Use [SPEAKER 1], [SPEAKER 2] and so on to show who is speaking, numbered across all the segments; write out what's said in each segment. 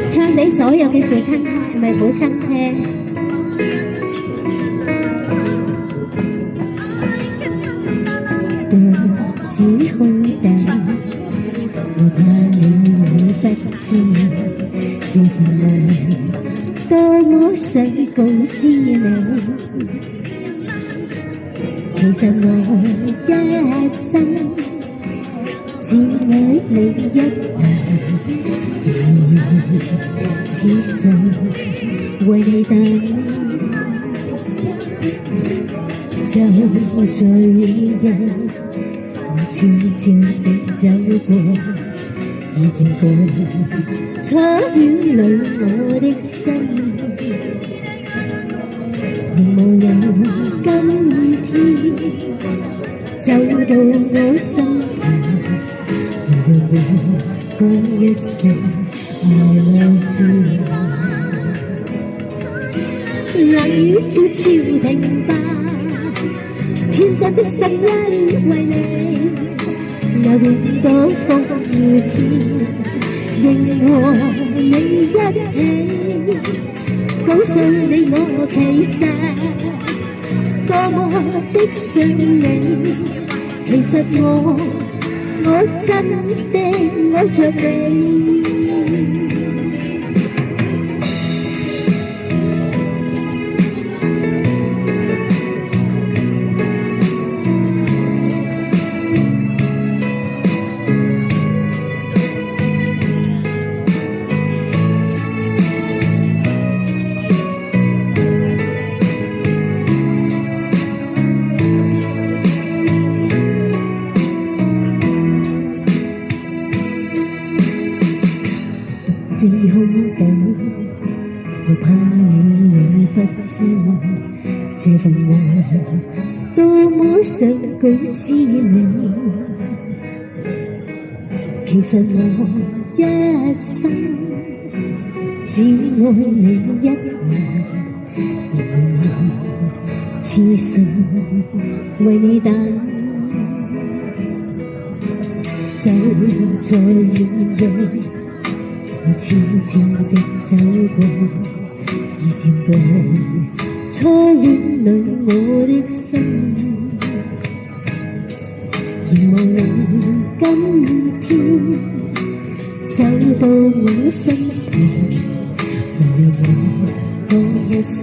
[SPEAKER 1] 唱俾所有嘅父親同埋母親聽。獨自空等，我怕你不知，這份愛多麼想告知你。其實我一生只愛你一人，此生為你等，就在每日我悄悄地走過，已漸過初戀裏我的心，仍無人今天走到我身旁，為我講一聲I love you。冷雨悄悄停吧，天真的心因為你，那永躲風雨天，仍和你一起，講訴你我其實多麼的想你，其實我真的愛着你。自空等，我怕你不知，這份愛多麼想告知你。其實我一生只愛你一人，而此生為你等，就在遠遠。我悄悄地走過，已漸過初戀裏我的心，仍望你今天走到我身旁，為我講一聲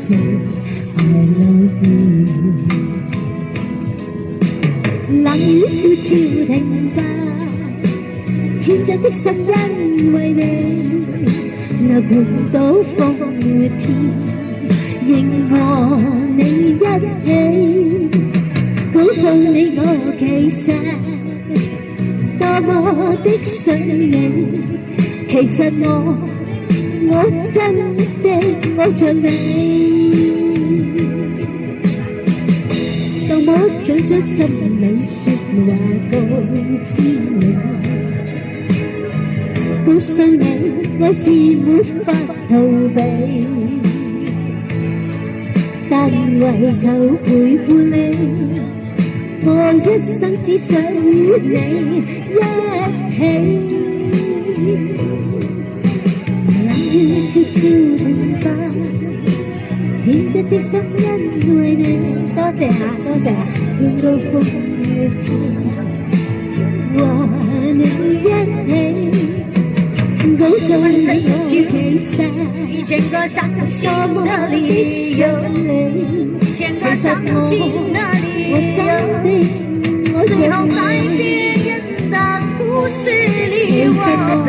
[SPEAKER 1] I love you。冷雨悄悄停吧，天真的心因為你，那半島風月天，仍和你一起，講訴你我其實多麼的想你，其實我真的愛着你，多麼想將心裏說話告知你。好想你，愛是沒法逃避，但為求陪伴你，我一生只想與你一起。冷雨悄悄停吧，天真的心因為你，多謝啊，多謝啊，願到風月天，和你一起。告訴你我其實
[SPEAKER 2] 一千個傷心的理由，一千個傷心的理由，最後在別人的故事裡，我被